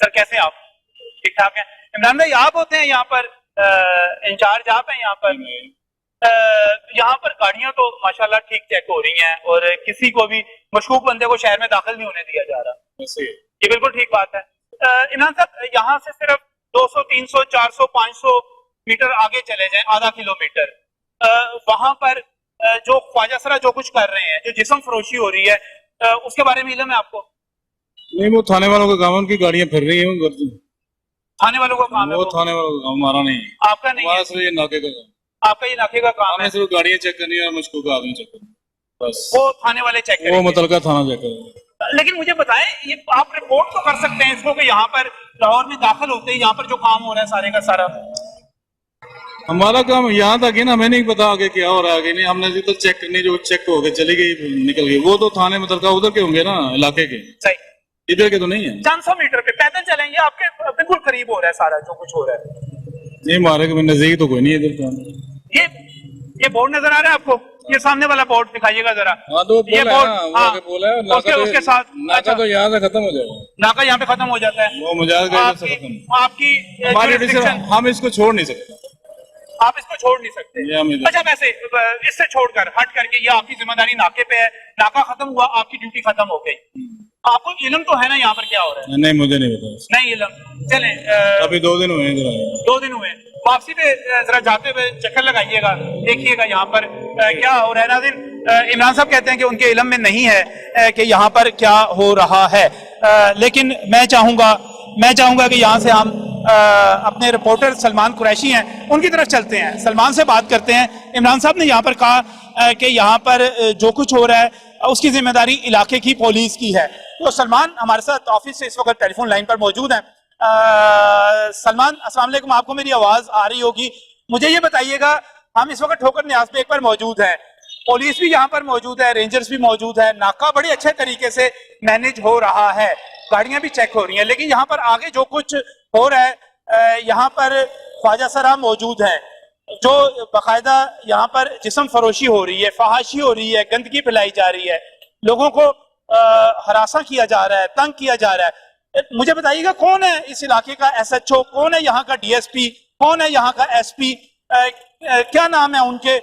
Sir कैसे आप? ठीक ठाक हैं। इमरान भाई आप होते हैं यहाँ पर इंचार्ज, आप हैं यहाँ पर? यहाँ पर गाड़ियां तो माशाल्लाह ठीक चेक हो रही हैं और किसी को भी मशकूक बंदे को शहर में दाखिल नहीं होने दिया जा रहा। ये बिल्कुल ठीक बात है। इमरान साहब यहाँ से सिर्फ 200, 300, 400, 500 मीटर आगे चले जाएं, आधा किलोमीटर, वहां पर जो ख्वाजासरा जो कुछ कर रहे हैं, जो जिस्म फरोशी हो रही है, उसके बारे में इल्म है आपको? नहीं, वो थाने वालों का काम है, उनकी गाड़ियां फिर रही हैं। थाने वालों का काम है वो थाने वालों का काम, हमारा नहीं है। आपका नहीं है? सिर्फ ये नाके का काम, आपका ये नाके का काम है? सिर्फ गाड़ियां चेक करनी है और मुझको का आदमी चेक करना, बस। वो थाने वाले चेक करेंगे, वो मुतलका थाना चेक करेगा। लेकिन मुझे बताएं, ये आप रिपोर्ट तो कर सकते हैं इसको कि यहाँ पर लाहौर में दाखिल होते ही यहाँ पर जो काम हो रहा है सारे का सारा? हमारा काम यहाँ तक है ना, हमें नहीं पता आगे क्या हो रहा है आगे नहीं। हमने तो चेक करनी, जो चेक हो गए चली गई निकल गई, वो तो थाने मुतलका उधर के होंगे ना, इलाके के। सही, इधर के तो नहीं है। 500 मीटर पे पैदल चलेंगे, आपके बिल्कुल करीब हो रहा है सारा जो कुछ हो रहा है। नहीं, हमारे नजदीक तो कोई नहीं है इधर। ये बोर्ड नजर आ रहा है आपको? ये सामने वाला बोर्ड दिखाइएगा जरा। हाँ, तो ये बोर्ड, हाँ, उसके साथ नाका तो यहाँ से खत्म हो जाएगा। नाका यहाँ पे खत्म हो जाता है, वो मुजाहिद से खत्म। आपकी हम इसको छोड़ नहीं सकते। आप इसको छोड़ नहीं सकते। अच्छा, वैसे इससे छोड़कर हट करके ये आपकी जिम्मेदारी नाके पे है, नाका खत्म हुआ, आपकी ड्यूटी खत्म हो गई। आपको इल्म तो है ना यहाँ पर क्या हो रहा है? नहीं, मुझे नहीं पता। नहीं इल्म। चले, अभी 2 दिन हुए, 2 दिन हुए। वापसी पे जरा जाते हुए चक्कर लगाइएगा, देखिएगा यहाँ पर क्या हो रहा है। नाज़रीन, इमरान साहब कहते हैं कि उनके इल्म में नहीं है कि यहाँ पर क्या हो रहा है, लेकिन मैं चाहूंगा कि यहाँ से हम अपने रिपोर्टर सलमान कुरैशी हैं, उनकी तरफ चलते हैं, सलमान से बात करते हैं। इमरान साहब ने यहाँ पर कहा कि यहाँ पर जो कुछ हो रहा है उसकी जिम्मेदारी इलाके की पुलिस की है। तो सलमान हमारे साथ ऑफिस से इस वक्त टेलीफोन लाइन पर मौजूद हैं। सलमान, अस्सलाम वालेकुम, आपको मेरी आवाज आ रही होगी। मुझे ये बताइएगा, हम इस वक्त ठोकर न्याज बेग पर मौजूद हैं, पुलिस भी यहाँ पर मौजूद है, रेंजर्स भी मौजूद है, नाका बड़े अच्छे तरीके से मैनेज हो रहा है, गाड़ियां भी चेक हो रही हैं, लेकिन यहाँ पर आगे जो कुछ हो रहा है, यहाँ पर ख्वाजासरा मौजूद है, जो बाकायदा यहाँ पर जिस्म फरोशी हो रही है, फहाशी हो रही है, गंदगी फैलाई जा रही है, लोगों को हरासा किया जा रहा है, तंग किया जा रहा है। मुझे बताइएगा, कौन है इस इलाके का SHO, कौन है यहाँ का DSP, कौन है यहाँ का SP, क्या नाम है उनके?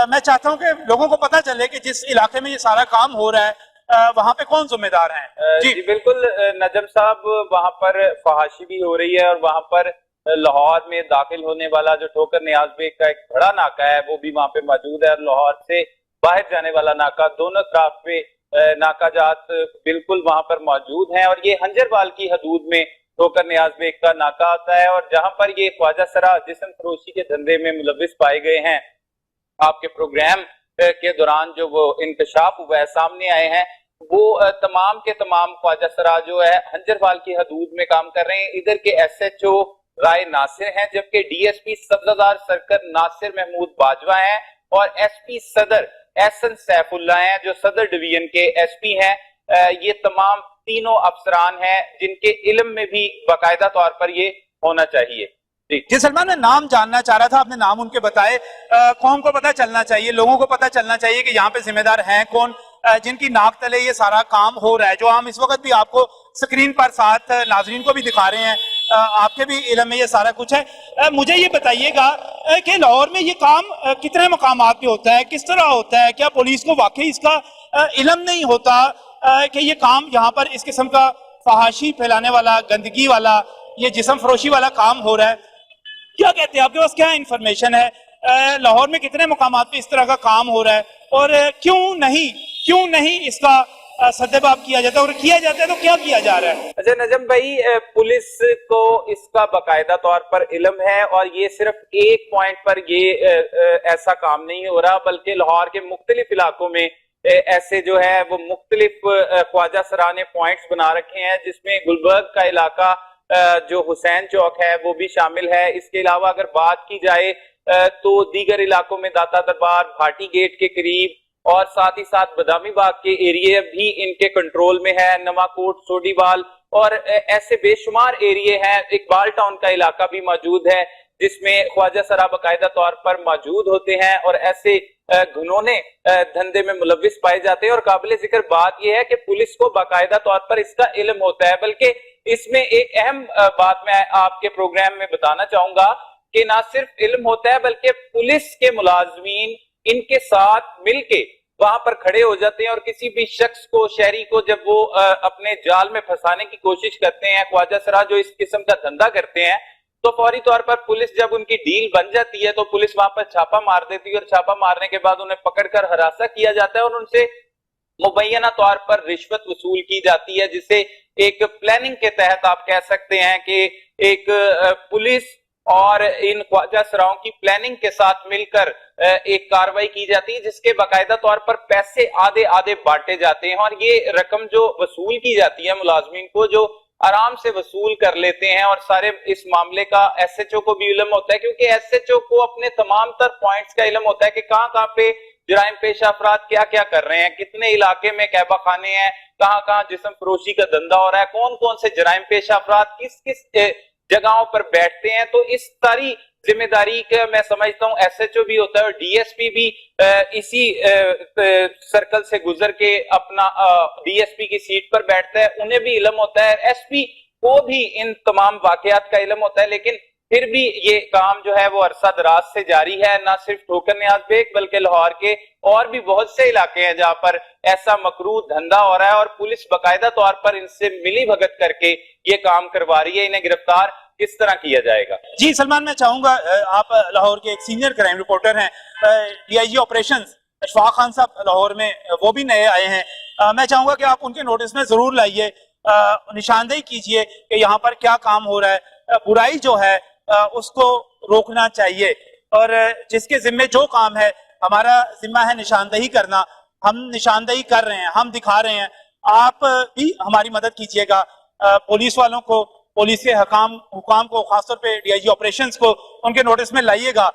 मैं चाहता हूँ कि लोगों को पता चले कि जिस इलाके में ये सारा काम हो रहा है वहाँ पे कौन जिम्मेदार हैं। जी बिल्कुल नजम साहब, वहाँ पर फहाशी भी हो रही है और वहाँ पर लाहौर में दाखिल होने वाला जो ठोकर न्याज बेग का एक बड़ा नाका है वो भी वहाँ पे मौजूद है, और लाहौर से बाहर जाने वाला नाका, दोनों तरफ पे नाकाजात बिल्कुल वहां पर मौजूद हैं। और ये हंजरवाल की हदूद में ठोकर न्याज बेग का नाका आता है, और जहां पर ये ख्वाजासरा जिस्म फरोशी के धंधे में मुलविस पाए गए हैं, आपके प्रोग्राम के दौरान जो वो इंकशाफ हुआ है, सामने आए हैं, वो तमाम के तमाम ख्वाजासरा जो है हंजरवाल की हदूद में काम कर रहे हैं। इधर के SHO राय नासिर हैं, जबकि DSP सब्जादार सरकर नासिर महमूद बाजवा हैं, और SP सदर एहसन सैफुल्लाह हैं जो सदर डिवीजन के SP हैं। ये तमाम तीनों अफसरान हैं जिनके इल्म में भी बाकायदा तौर पर ये होना चाहिए। जी सलमान, मैं नाम जानना चाह रहा था, आपने नाम उनके बताए। कौन को पता चलना चाहिए, लोगों को पता चलना चाहिए कि यहाँ पे जिम्मेदार हैं कौन, जिनकी नाक तले ये सारा काम हो रहा है, जो हम इस वक्त भी आपको स्क्रीन पर साथ नाजरीन को भी दिखा रहे हैं, आपके भी इल्म में ये सारा कुछ है। मुझे ये बताइएगा कि लाहौर में ये काम कितने मकामात पे होता है, किस तरह होता है? क्या पुलिस को वाकई इसका इल्म नहीं होता कि ये काम यहाँ पर इस किस्म का फहाशी फैलाने वाला, गंदगी वाला, ये जिस्म फरोशी वाला काम हो रहा है? क्या कहते हैं, आपके पास क्या इंफॉर्मेशन है? लाहौर में कितने मकामात पे इस तरह का काम हो रहा है, और क्यों नहीं इसका सद्देबाब किया जाता है, और किया जाता है तो क्या किया जा रहा है? अच्छा नजम भाई, पुलिस को इसका बाकायदा तौर पर इल्म है, और ये सिर्फ एक पॉइंट पर ये ऐसा काम नहीं हो रहा, बल्कि लाहौर के मुख्तलिफ इलाकों में ऐसे जो है वो मुख्तलिफ ख्वाजासरा ने पॉइंट्स बना रखे हैं, जिसमें गुलबर्ग का इलाका जो हुसैन चौक है वो भी शामिल है। इसके अलावा अगर बात की जाए तो दीगर इलाकों में दाता दरबार, भाटी गेट के करीब, और साथ ही साथ बदामी बाग के एरिया भी इनके कंट्रोल में है, नवाकोट, सोडीवाल, और ऐसे बेशुमार एरिया हैं। इकबाल टाउन का इलाका भी मौजूद है जिसमें ख्वाजासरा बाकायदा तौर पर मौजूद होते हैं और ऐसे घुनौने धंधे में मुलविस पाए जाते हैं। और काबिल जिक्र बात यह है कि पुलिस को बाकायदा तौर पर इसका इल्म होता है, बल्कि इसमें एक अहम बात मैं आपके प्रोग्राम में बताना चाहूंगा कि ना सिर्फ इल्म होता है बल्कि पुलिस के मुलाजमीन इनके साथ मिलके वहां पर खड़े हो जाते हैं और किसी भी शख्स को, शहरी को, जब वो अपने जाल में फंसाने की कोशिश करते हैं, ख्वाजा सरा जो इस किस्म का धंधा करते हैं, तो फौरी तौर पर पुलिस जब उनकी डील बन जाती है तो पुलिस वहां पर छापा मार देती है और छापा मारने के बाद उन्हें पकड़कर हरासा किया जाता है और उनसे मुबैना तौर पर रिश्वत वसूल की जाती है, जिसे एक प्लानिंग के तहत आप कह सकते हैं कि एक पुलिस और इन ख्वाजा सराओं की प्लानिंग के साथ मिलकर एक कार्रवाई की जाती है, जिसके बाकायदा तौर पर पैसे आधे आधे बांटे जाते हैं और ये रकम जो वसूल की जाती है मुलाजमीन को, जो आराम से वसूल कर लेते हैं। और सारे इस मामले का एसएचओ को भी इल्म होता है, क्योंकि एसएचओ को अपने तमाम तर पॉइंट्स का इल्म होता है कि कहां कहां पे जराइम पेशा अफराद क्या क्या कर रहे हैं, कितने इलाके में कैबा खाने हैं, कहां कहां जिस्म फरोशी का धंधा हो रहा है, कौन कौन से जराइम पेशा अफराद किस किस जगहों पर बैठते हैं। तो इस सारी जिम्मेदारी का मैं समझता हूं एसएचओ भी होता है और डीएसपी भी इसी सर्कल से गुजर के अपना डीएसपी की सीट पर बैठता है, उन्हें भी इल्म होता है। एसपी को भी इन तमाम वाकयात का इल्म होता है, लेकिन फिर भी ये काम जो है वो अरसा दराज से जारी है। ना सिर्फ ठोकर नियाज बेग बल्कि लाहौर के और भी बहुत से इलाके हैं जहां पर ऐसा मकरूह धंधा हो रहा है और पुलिस बाकायदा तौर पर इनसे मिली भगत करके ये काम करवा रही है। इन्हें गिरफ्तार किस तरह किया जाएगा? जी सलमान, मैं चाहूंगा, आप लाहौर के एक सीनियर क्राइम रिपोर्टर हैं, डीआईजी ऑपरेशंस अशफाक खान साहब लाहौर में वो भी नए आए हैं। मैं चाहूंगा कि आप उनके नोटिस में जरूर लाइए, निशानदेही कीजिए कि यहाँ पर क्या काम हो रहा है। बुराई जो है उसको रोकना चाहिए और जिसके जिम्मे जो काम है, हमारा जिम्मा है निशानदेही करना। हम निशानदेही कर रहे हैं, हम दिखा रहे हैं, आप भी हमारी मदद कीजिएगा। पुलिस वालों को, पुलिस के हुकाम को, खासतौर पे डीआईजी ऑपरेशंस को उनके नोटिस में लाइएगा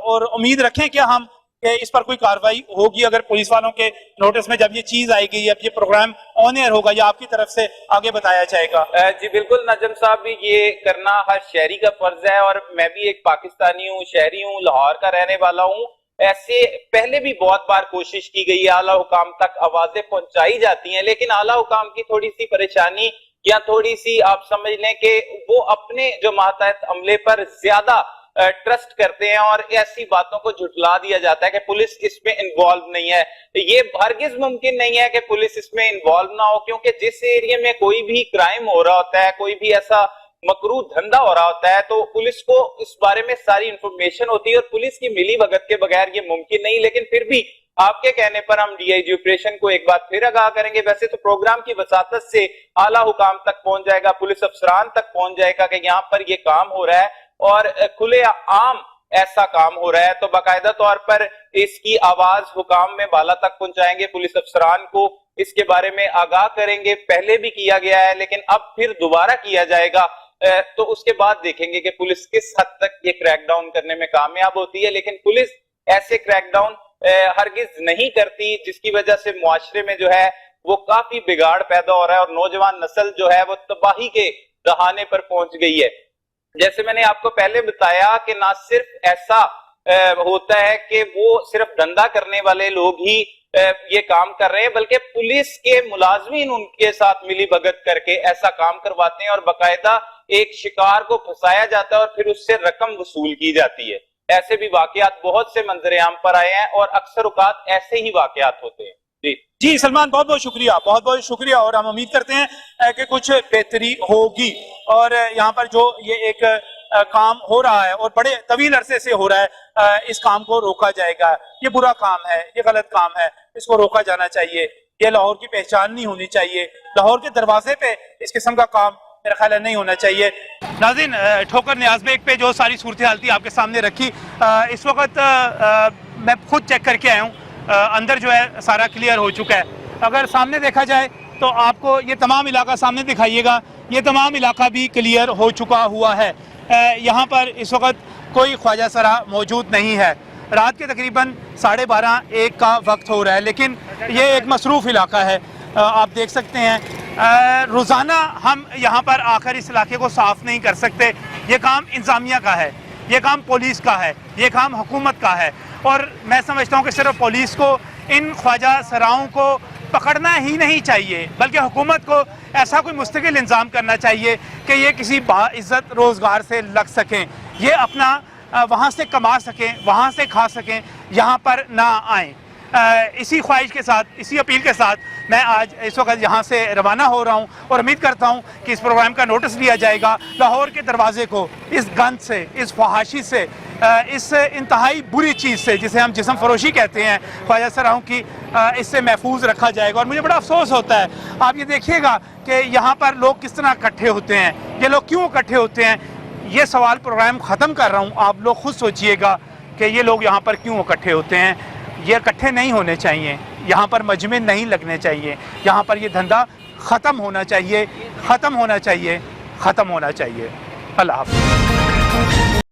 और उम्मीद रखें कि हम कि इस पर कोई कार्रवाई होगी। अगर पुलिस वालों के नोटिस में जब ये चीज आएगी, अब ये प्रोग्राम ऑन एयर होगा या आपकी तरफ से आगे बताया जाएगा? जी बिल्कुल नजम साहब, भी ये करना हर शहरी का फर्ज है और मैं भी एक पाकिस्तानी हूँ, शहरी हूँ, लाहौर का रहने वाला हूँ। ऐसे पहले भी बहुत बार कोशिश की गई है, आला हुकाम तक आवाजें पहुंचाई जाती हैं, लेकिन आला हुकाम की थोड़ी सी परेशानी या थोड़ी सी आप समझ लें कि वो अपने जो मातहत अमले पर ज्यादा ट्रस्ट करते हैं और ऐसी बातों को झुटला दिया जाता है कि पुलिस इसमें इन्वॉल्व नहीं है। ये हरगिज मुमकिन नहीं है कि पुलिस इसमें इन्वॉल्व ना हो, क्योंकि जिस एरिया में कोई भी क्राइम हो रहा होता है, कोई भी ऐसा मकरूह धंधा हो रहा होता है, तो पुलिस को इस बारे में सारी इंफॉर्मेशन होती है और पुलिस की मिली भगत के बगैर ये मुमकिन नहीं। लेकिन फिर भी आपके कहने पर हम डीआईजी ऑपरेशन को एक बार फिर आगाह करेंगे। वैसे तो प्रोग्राम की वसातत से आला हुकाम तक पहुंच जाएगा, पुलिस अफसरान तक पहुंच जाएगा कि यहाँ पर ये काम हो रहा है और खुले आम ऐसा काम हो रहा है, तो बाकायदा तौर पर इसकी आवाज हुकाम में बाला तक पहुंचाएंगे, पुलिस अफसरान को इसके बारे में आगाह करेंगे। पहले भी किया गया है लेकिन अब फिर दोबारा किया जाएगा, तो उसके बाद देखेंगे कि पुलिस किस हद तक ये क्रैकडाउन करने में कामयाब होती है। लेकिन पुलिस ऐसे क्रैकडाउन हरगिज नहीं करती, जिसकी वजह से मुआशरे में जो है वो काफी बिगाड़ पैदा हो रहा है और नौजवान नस्ल जो है वो तबाही के दहाने पर पहुंच गई है। जैसे मैंने आपको पहले बताया कि ना सिर्फ ऐसा होता है कि वो सिर्फ धंधा करने वाले लोग ही ये काम कर रहे हैं, बल्कि पुलिस के मुलाजमीन उनके साथ मिली भगत करके ऐसा काम करवाते हैं और बाकायदा एक शिकार को फंसाया जाता है और फिर उससे रकम वसूल की जाती है। ऐसे भी वाकयात बहुत से मंजरे आम पर आए हैं और अक्सर औकात ऐसे ही वाकयात होते हैं। जी सलमान, बहुत बहुत शुक्रिया, बहुत बहुत शुक्रिया और हम उम्मीद करते हैं कि कुछ बेहतरी होगी और यहाँ पर जो ये एक काम हो रहा है और बड़े तवील अरसे से हो रहा है, इस काम को रोका जाएगा। ये बुरा काम है, ये गलत काम है, इसको रोका जाना चाहिए। ये लाहौर की पहचान नहीं होनी चाहिए, लाहौर के दरवाजे पे इस किस्म का काम मेरा ख्याल है नहीं होना चाहिए। नाज़रीन, ठोकर नियाज बेग पे जो सारी सूरत हाल थी आपके सामने रखी। इस वक्त मैं खुद चेक करके आया हूँ, अंदर जो है सारा क्लियर हो चुका है। अगर सामने देखा जाए तो आपको ये तमाम इलाका सामने दिखाइएगा, ये तमाम इलाका भी क्लियर हो चुका हुआ है। यहाँ पर इस वक्त कोई ख्वाजा सरा मौजूद नहीं है। रात के तकरीबन 12:30-1 का वक्त हो रहा है, लेकिन ये एक मसरूफ़ इलाका है, आप देख सकते हैं। रोज़ाना हम यहाँ पर आकर इस इलाके को साफ़ नहीं कर सकते। ये काम इंतज़ामिया का है, ये काम पुलिस का है, ये काम हुकूमत का है और मैं समझता हूँ कि सिर्फ पुलिस को इन ख्वाजा सराओं को पकड़ना ही नहीं चाहिए, बल्कि हुकूमत को ऐसा कोई मुस्तकिल इंतज़ाम करना चाहिए कि ये किसी बाइज़्ज़त रोज़गार से लग सकें, ये अपना वहाँ से कमा सकें, वहाँ से खा सकें, यहाँ पर ना आएँ। इसी ख्वाहिश के साथ, इसी अपील के साथ मैं आज इस वक्त यहाँ से रवाना हो रहा हूँ और उम्मीद करता हूँ कि इस प्रोग्राम का नोटिस लिया जाएगा। लाहौर के दरवाजे को इस गंद से, इस फहाशी से, इस इंतहाई बुरी चीज़ से जिसे हम जिस्म फरोशी कहते हैं, ख्वाजा सराहों की, इससे महफूज रखा जाएगा। और मुझे बड़ा अफसोस होता है, आप ये देखिएगा कि यहाँ पर लोग किस तरह इकट्ठे होते हैं, ये लोग क्यों इकट्ठे होते हैं। ये सवाल प्रोग्राम ख़त्म कर रहा हूँ, आप लोग खुद सोचिएगा कि ये लोग यहाँ पर क्यों इकट्ठे होते हैं। ये इकट्ठे नहीं होने चाहिए, यहाँ पर मजमे नहीं लगने चाहिए, यहाँ पर ये धंधा ख़त्म होना चाहिए, ख़त्म होना चाहिए, ख़त्म होना चाहिए। अल्लाह हाफ़िज़।